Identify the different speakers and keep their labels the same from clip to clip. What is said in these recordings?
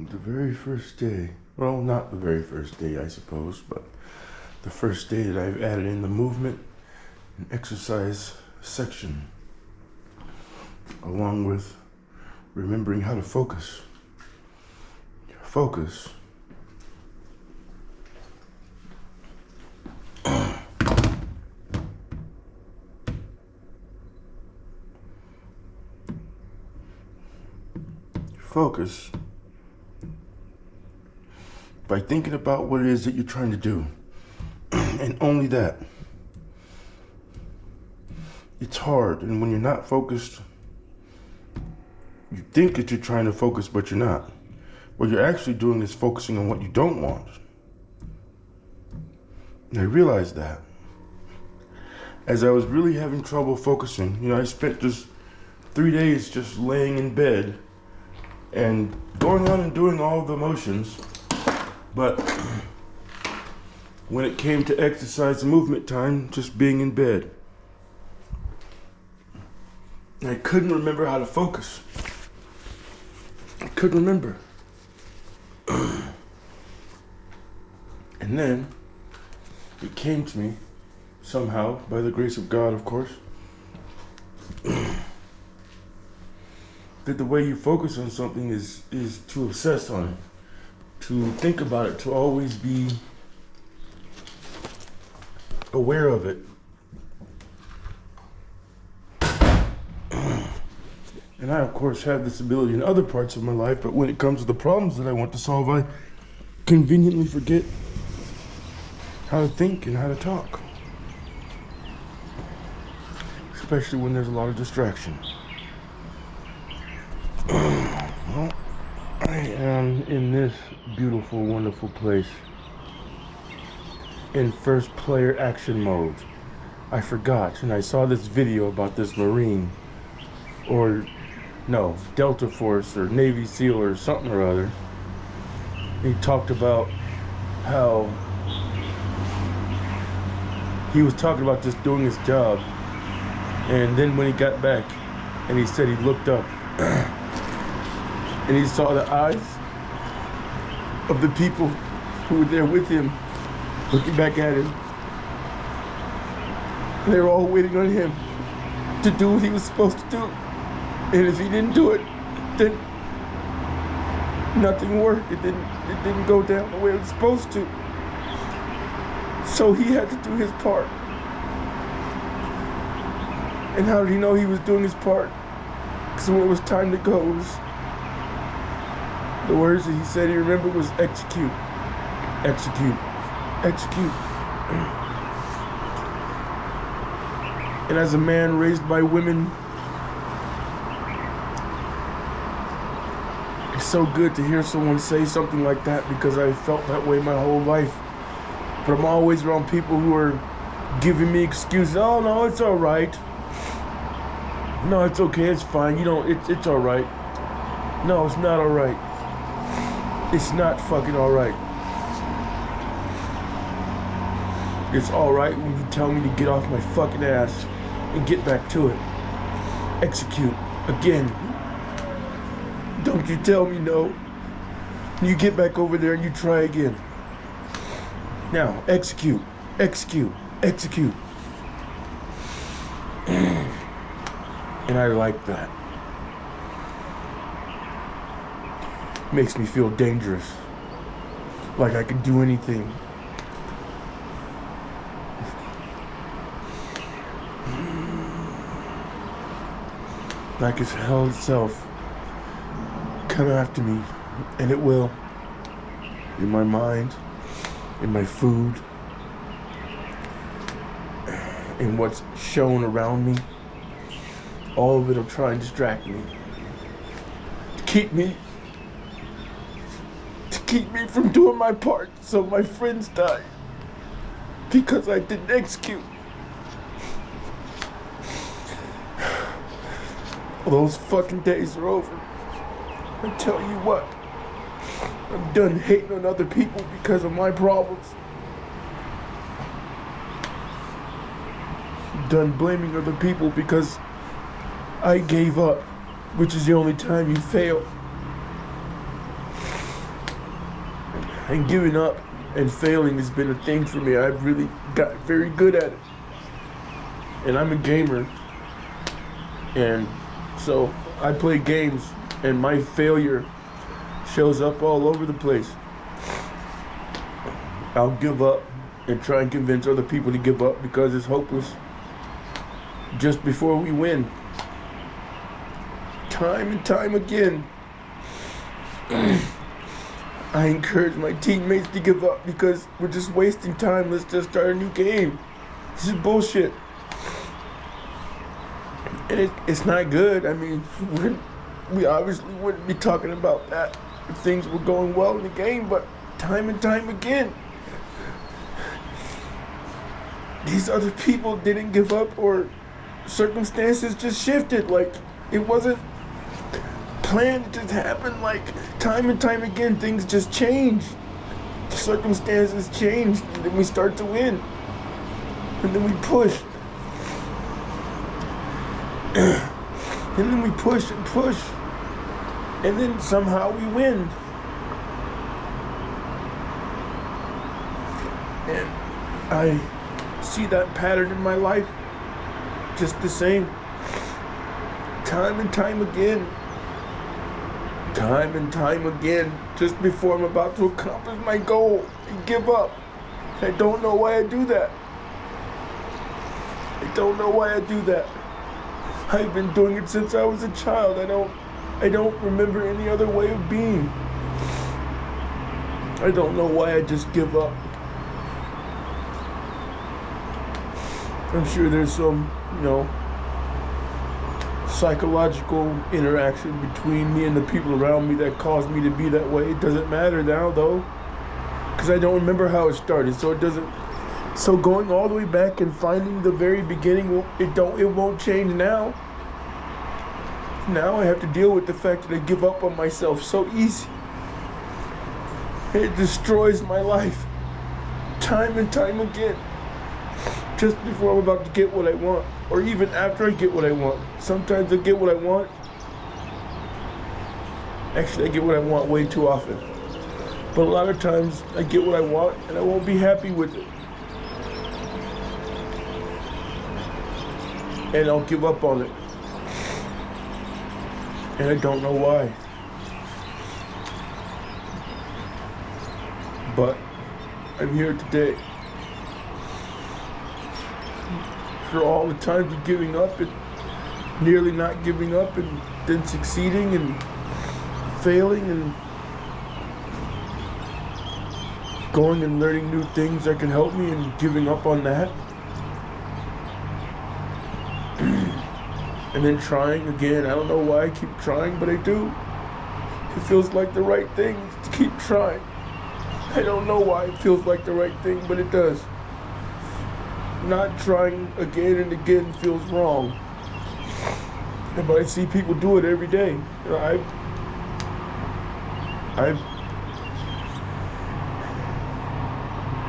Speaker 1: The very first day, well, not the very first day, I suppose, but the first day that I've added in the movement and exercise section, along with remembering how to focus. Focus. Focus by thinking about what it is that you're trying to do, and only that. It's hard, and when you're not focused, you think that you're trying to focus, but you're not. What you're actually doing is focusing on what you don't want. And I realized that. As I was really having trouble focusing, I spent just 3 days just laying in bed and going on and doing all the motions. But when it came to exercise and movement time, just being in bed, I couldn't remember how to focus. I couldn't remember. And then it came to me somehow, by the grace of God, of course, that the way you focus on something is to obsess on it, to think about it, to always be aware of it. And I, of course, have this ability in other parts of my life, but when it comes to the problems that I want to solve, I conveniently forget how to think and how to talk. Especially when there's a lot of distraction. Well, I am in this beautiful, wonderful place in first player action mode. I forgot, and I saw this video about this Marine, or no, Delta Force or Navy SEAL or something or other. He talked about how he was talking about just doing his job, and then when he got back and he said he looked up and he saw the eyes of the people who were there with him looking back at him. They were all waiting on him to do what he was supposed to do. And if he didn't do it, then nothing worked. It didn't go down the way it was supposed to. So he had to do his part. And how did he know he was doing his part? Because when it was time to go, the words that he said he remembered was execute, execute, execute. And as a man raised by women, it's so good to hear someone say something like that, because I felt that way my whole life. But I'm always around people who are giving me excuses. Oh, no, it's all right. No, it's okay, it's fine. It's all right. No, it's not all right. It's not fucking all right. It's all right when you tell me to get off my fucking ass and get back to it. Execute again. Don't you tell me no. You get back over there and you try again. Now, execute, execute, execute. And I like that. Makes me feel dangerous. Like I can do anything. Like it's hell itself come after me, and it will. In my mind, in my food, in what's shown around me. All of it will try and distract me. To keep me from doing my part, so my friends die. Because I didn't execute. Those fucking days are over. I tell you what, I'm done hating on other people because of my problems. I'm done blaming other people because I gave up, which is the only time you fail. And giving up and failing has been a thing for me. I've really got very good at it. And I'm a gamer. And so I play games, and my failure shows up all over the place. I'll give up and try and convince other people to give up because it's hopeless just before we win. Time and time again, I encourage my teammates to give up because we're just wasting time. Let's just start a new game. This is bullshit. And it's not good. I mean, we obviously wouldn't be talking about that if things were going well in the game, but time and time again, these other people didn't give up, or circumstances just shifted. Like, it wasn't planned, it just happened. Like, time and time again, things just change. Circumstances change, and then we start to win. And then we push. And then we push and push. And then somehow we win. And I see that pattern in my life just the same. Time and time again. Time and time again. Just before I'm about to accomplish my goal, I give up. I don't know why I do that. I don't know why I do that. I've been doing it since I was a child. I don't remember any other way of being. I don't know why I just give up. I'm sure there's some, psychological interaction between me and the people around me that caused me to be that way. It doesn't matter now, though, because I don't remember how it started. So going all the way back and finding the very beginning, it won't change now. Now I have to deal with the fact that I give up on myself so easy. It destroys my life time and time again. Just before I'm about to get what I want, or even after I get what I want. Sometimes I get what I want. Actually, I get what I want way too often. But a lot of times I get what I want and I won't be happy with it. And I'll give up on it. And I don't know why. But I'm here today. For all the times of giving up and nearly not giving up and then succeeding and failing and going and learning new things that can help me and giving up on that. And then trying again. I don't know why I keep trying, but I do. It feels like the right thing to keep trying. I don't know why it feels like the right thing, but it does. Not trying again and again feels wrong. But I see people do it every day. I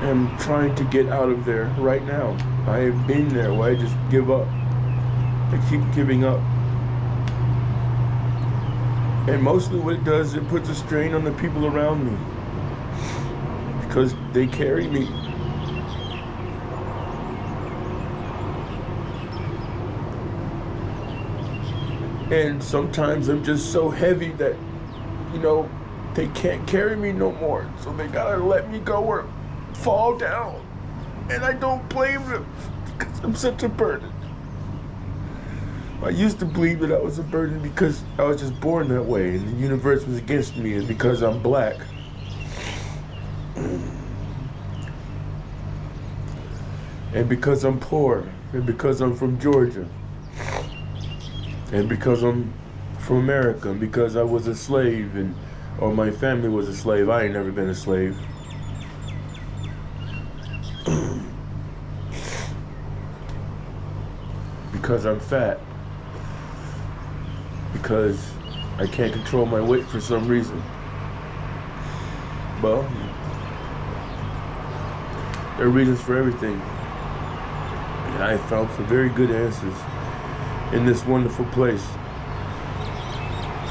Speaker 1: am trying to get out of there right now. I have been there where I just give up. I keep giving up. And mostly what it does, it puts a strain on the people around me. Because they carry me. And sometimes I'm just so heavy that, they can't carry me no more. So they gotta let me go or fall down. And I don't blame them because I'm such a burden. I used to believe that I was a burden because I was just born that way and the universe was against me and because I'm black. And because I'm poor, and because I'm from Georgia, and because I'm from America, and because I was a slave, or my family was a slave. I ain't never been a slave. Because I'm fat. Because I can't control my weight for some reason. Well, there are reasons for everything. And I found some very good answers in this wonderful place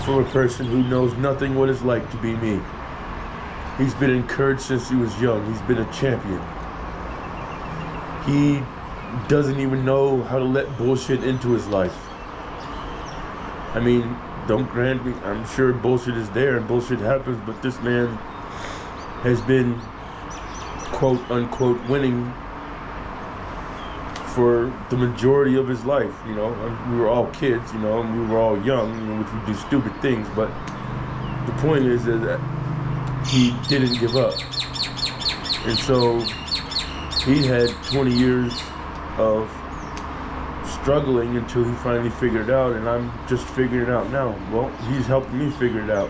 Speaker 1: for a person who knows nothing what it's like to be me. He's been encouraged since he was young. He's been a champion. He doesn't even know how to let bullshit into his life. I mean, don't grant me, I'm sure bullshit is there and bullshit happens, but this man has been, quote unquote, winning for the majority of his life. You know, we were all kids, you know, and we were all young, you know, which would do stupid things, but the point is that he didn't give up. And so he had 20 years of struggling until he finally figured it out, and I'm just figuring it out now. Well, he's helping me figure it out.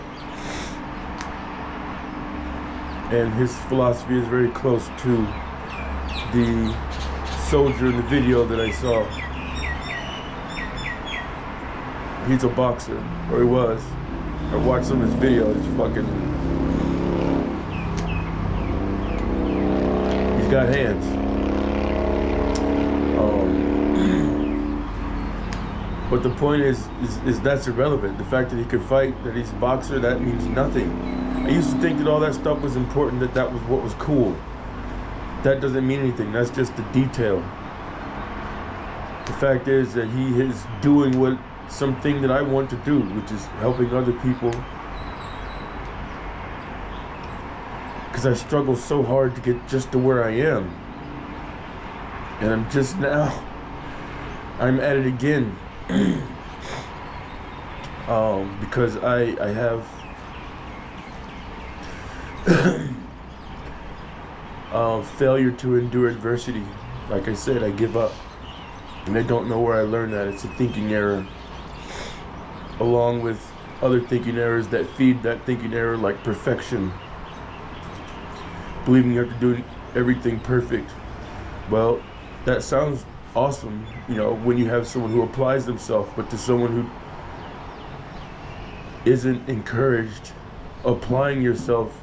Speaker 1: And his philosophy is very close to the soldier in the video that I saw. He's a boxer, or he was. I watched some of his videos. He's got hands. But the point is that's irrelevant. The fact that he could fight, that he's a boxer, that means nothing. I used to think that all that stuff was important, that was what was cool. That doesn't mean anything. That's just the detail. The fact is that he is doing something that I want to do, which is helping other people. Because I struggle so hard to get just to where I am. And I'm just now, I'm at it again. Because I have failure to endure adversity. Like I said, I give up. And I don't know where I learned that. It's a thinking error. Along with other thinking errors that feed that thinking error, like perfection. Believing you have to do everything perfect. Well, that sounds awesome, you know, when you have someone who applies themselves, but to someone who isn't encouraged, applying yourself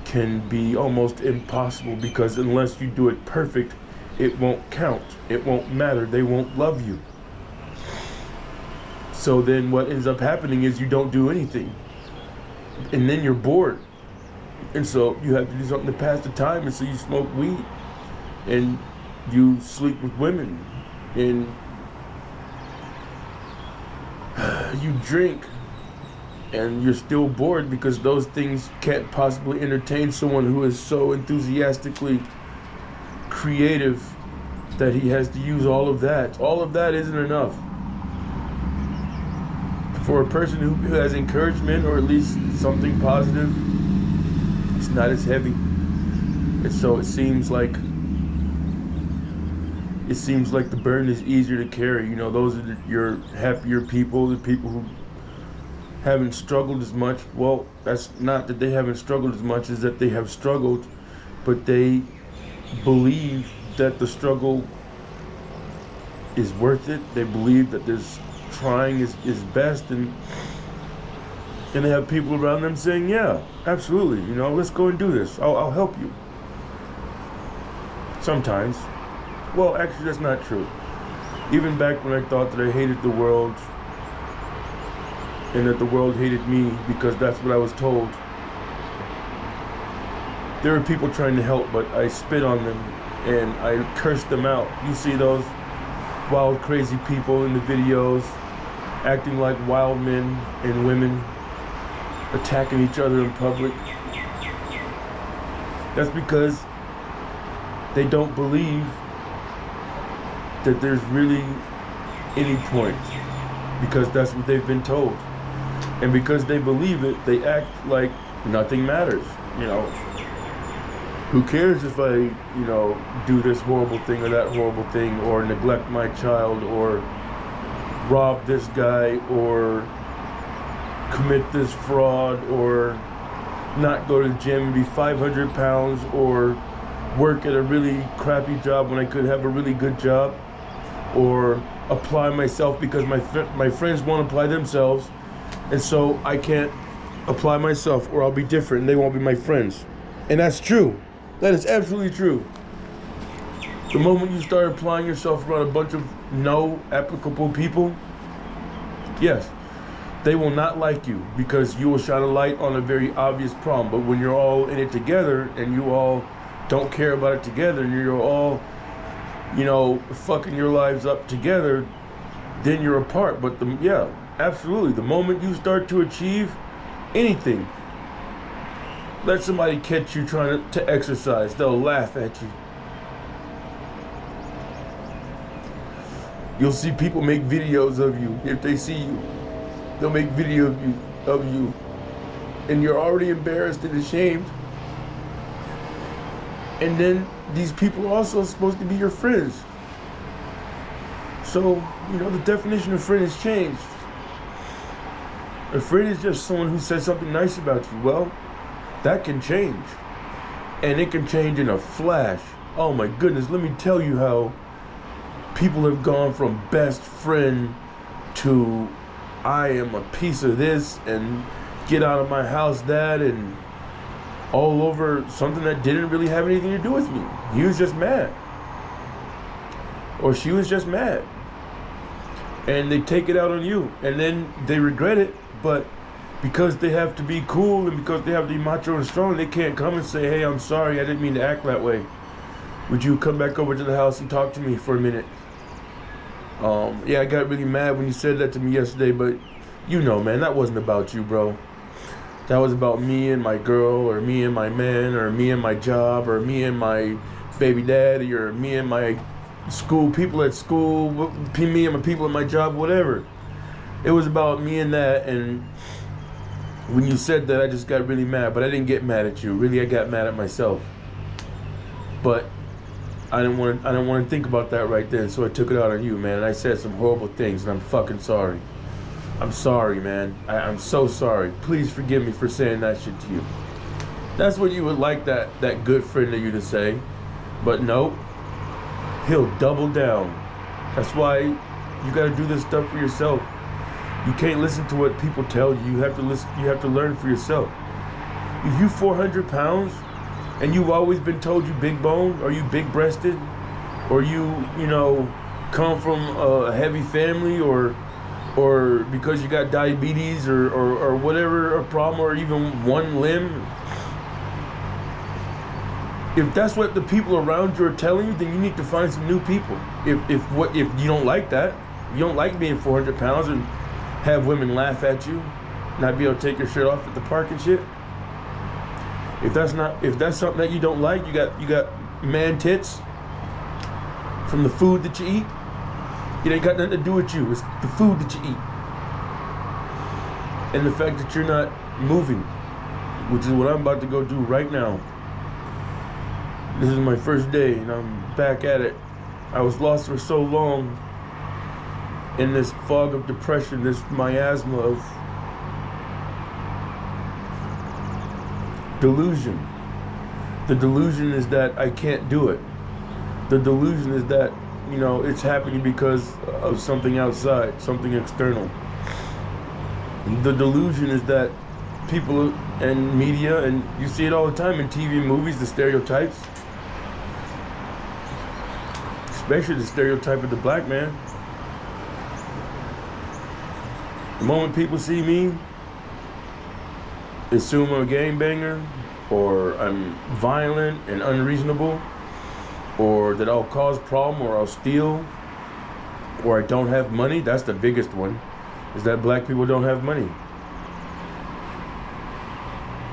Speaker 1: can be almost impossible, because unless you do it perfect, it won't count, it won't matter, they won't love you. So then what ends up happening is you don't do anything, and then you're bored, and so you have to do something to pass the time, and so you smoke weed, and you sleep with women, and you drink, and you're still bored, because those things can't possibly entertain someone who is so enthusiastically creative that he has to use all of that. All of that isn't enough. For a person who has encouragement, or at least something positive, it's not as heavy. And so it seems like the burden is easier to carry. You know, those are your happier people, the people who haven't struggled as much. Well, that's not that they haven't struggled as much, as that they have struggled, but they believe that the struggle is worth it. They believe that this trying is best, and they have people around them saying, yeah, absolutely, you know, let's go and do this. I'll help you. Sometimes. Well, actually, that's not true. Even back when I thought that I hated the world, and that the world hated me because that's what I was told, there were people trying to help, but I spit on them and I cursed them out. You see those wild, crazy people in the videos acting like wild men and women, attacking each other in public. That's because they don't believe that there's really any point, because that's what they've been told. And because they believe it, they act like nothing matters. You know, who cares if I, you know, do this horrible thing or that horrible thing, or neglect my child, or rob this guy, or commit this fraud, or not go to the gym and be 500 pounds, or work at a really crappy job when I could have a really good job, or apply myself because my friends won't apply themselves, and so I can't apply myself, or I'll be different and they won't be my friends. And that's true. That is absolutely true. The moment you start applying yourself around a bunch of no applicable people, yes, they will not like you because you will shine a light on a very obvious problem. But when you're all in it together and you all don't care about it together and you're all, you know, fucking your lives up together, then you're apart. But yeah, absolutely. The moment you start to achieve anything, let somebody catch you trying to exercise, they'll laugh at you. You'll see people make videos of you. If they see you, they'll make video of you, and you're already embarrassed and ashamed. And then these people are also supposed to be your friends. So, you know, the definition of friend has changed. A friend is just someone who says something nice about you. Well, that can change. And it can change in a flash. Oh my goodness, let me tell you how people have gone from best friend to I am a piece of this and get out of my house that, and all over something that didn't really have anything to do with me. He was just mad. Or she was just mad. And they take it out on you. And then they regret it, but because they have to be cool and because they have to be macho and strong, they can't come and say, hey, I'm sorry, I didn't mean to act that way. Would you come back over to the house and talk to me for a minute? Yeah, I got really mad when you said that to me yesterday, but you know, man, that wasn't about you, bro. That was about me and my girl, or me and my man, or me and my job, or me and my baby daddy, or me and my school, people at school, me and my people at my job, whatever. It was about me and that, and when you said that, I just got really mad, but I didn't get mad at you. Really, I got mad at myself. But I didn't want to think about that right then, so I took it out on you, man. And I said some horrible things, and I'm fucking sorry. I'm sorry, man. I'm so sorry. Please forgive me for saying that shit to you. That's what you would like that good friend of you to say. But no, he'll double down. That's why you got to do this stuff for yourself. You can't listen to what people tell you. You have to listen. You have to learn for yourself. If you 400 pounds and you've always been told you big bone, or you big breasted, or you know, come from a heavy family, or because you got diabetes or whatever a problem, or even one limb, if that's what the people around you are telling you, then you need to find some new people. If you don't like that, you don't like being 400 pounds and have women laugh at you, not be able to take your shirt off at the park and shit. If that's something that you don't like, you got man tits from the food that you eat. It ain't got nothing to do with you. It's the food that you eat. And the fact that you're not moving, which is what I'm about to go do right now. This is my first day and I'm back at it. I was lost for so long in this fog of depression, this miasma of delusion. The delusion is that I can't do it. The delusion is that, you know, it's happening because of something outside, something external. The delusion is that people and media, and you see it all the time in TV and movies, the stereotypes, especially the stereotype of the black man. The moment people see me, assume I'm a gangbanger, or I'm violent and unreasonable, or that I'll cause problem, or I'll steal, or I don't have money. That's the biggest one, is that black people don't have money.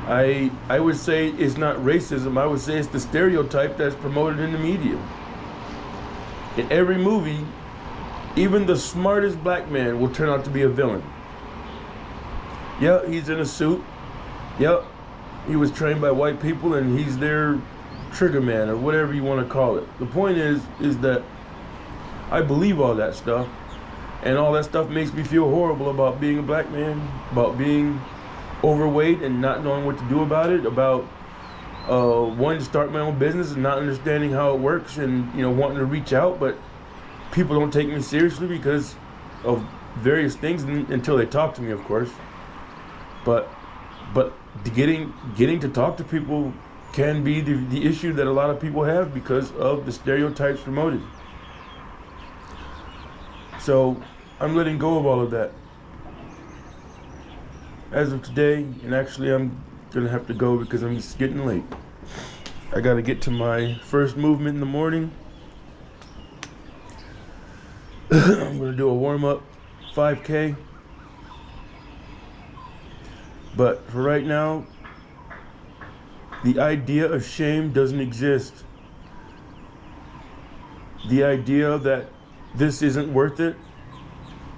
Speaker 1: I would say it's not racism. I would say it's the stereotype that's promoted in the media. In every movie, even the smartest black man will turn out to be a villain. Yeah, he's in a suit. Yep, he was trained by white people and he's their trigger man, or whatever you want to call it. The point is that I believe all that stuff, and all that stuff makes me feel horrible about being a black man, about being overweight and not knowing what to do about it, about wanting to start my own business and not understanding how it works, and, you know, wanting to reach out, but people don't take me seriously because of various things until they talk to me, of course. But getting to talk to people can be the issue that a lot of people have because of the stereotypes promoted. So I'm letting go of all of that. as of today, and actually I'm gonna have to go because I'm just getting late. I gotta get to my first movement in the morning. I'm gonna do a warm-up 5K. But for right now, the idea of shame doesn't exist. The idea that this isn't worth it,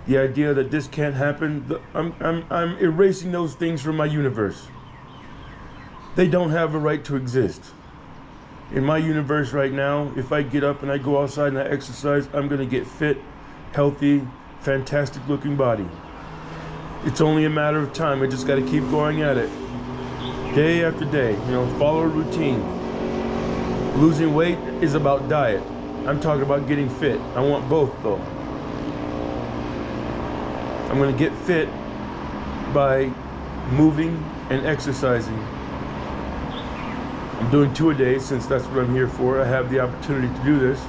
Speaker 1: the idea that this can't happen, I'm erasing those things from my universe. They don't have a right to exist. In my universe right now, if I get up and I go outside and I exercise, I'm gonna get fit, healthy, fantastic looking body. It's only a matter of time. I just gotta keep going at it. Day after day, follow a routine. Losing weight is about diet. I'm talking about getting fit. I want both though. I'm gonna get fit by moving and exercising. I'm doing 2 a day since that's what I'm here for. I have the opportunity to do this.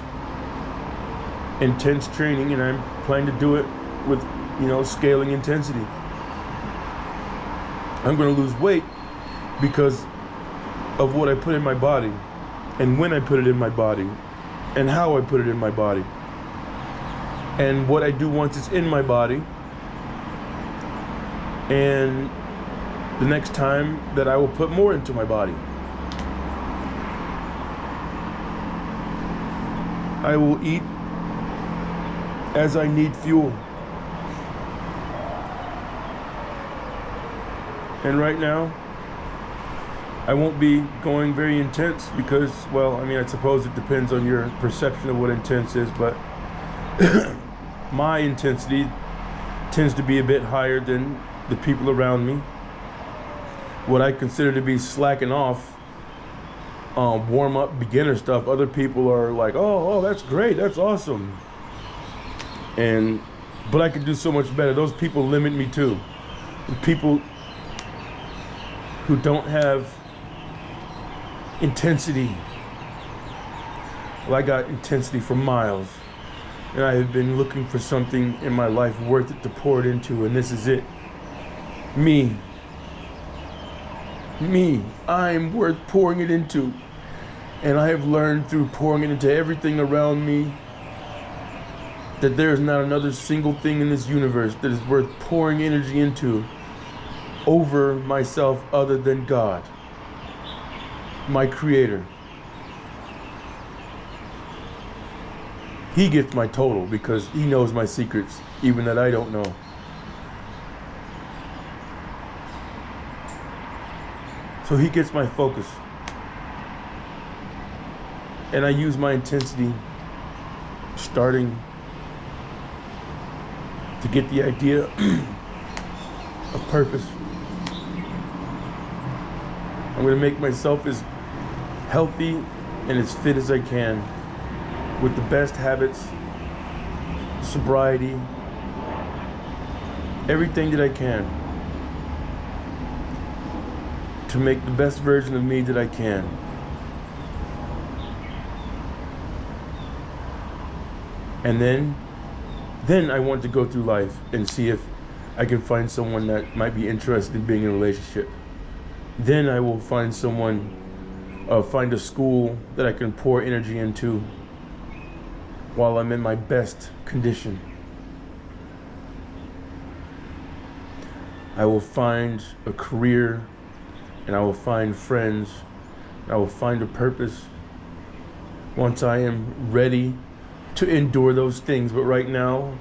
Speaker 1: Intense training, and I'm planning to do it with, scaling intensity. I'm gonna lose weight because of what I put in my body, and when I put it in my body, and how I put it in my body, and what I do once it's in my body, and the next time that I will put more into my body. I will eat as I need fuel. And right now, I won't be going very intense because, I suppose it depends on your perception of what intense is, but my intensity tends to be a bit higher than the people around me. What I consider to be slacking off, warm-up beginner stuff, other people are like, oh, that's great, that's awesome. But I could do so much better. Those people limit me too. The people who don't have intensity. Well, I got intensity for miles, and I have been looking for something in my life worth it to pour it into, and this is it. Me, I'm worth pouring it into. And I have learned through pouring it into everything around me that there is not another single thing in this universe that is worth pouring energy into over myself other than God, my creator. He gets my total because he knows my secrets, even that I don't know. So he gets my focus. And I use my intensity starting to get the idea of purpose. I'm gonna make myself as healthy and as fit as I can with the best habits, sobriety, everything that I can to make the best version of me that I can. And then I want to go through life and see if I can find someone that might be interested in being in a relationship. Then I will find someone, find a school that I can pour energy into while I'm in my best condition. I will find a career, and I will find friends, and I will find a purpose once I am ready to endure those things. But right now,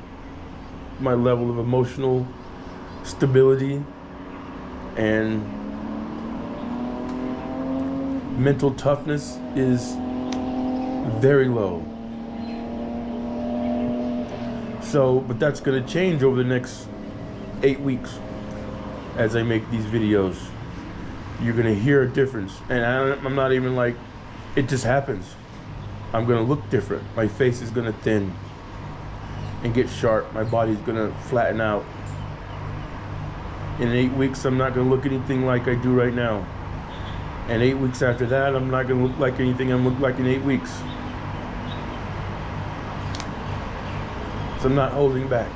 Speaker 1: my level of emotional stability and mental toughness is very low. So, but that's gonna change over the next 8 weeks as I make these videos. You're gonna hear a difference. And I'm not even like, it just happens. I'm gonna look different. My face is gonna thin and get sharp. My body's gonna flatten out. In 8 weeks, I'm not gonna look anything like I do right now. And 8 weeks after that, I'm not gonna look like anything I look like in 8 weeks. So I'm not holding back.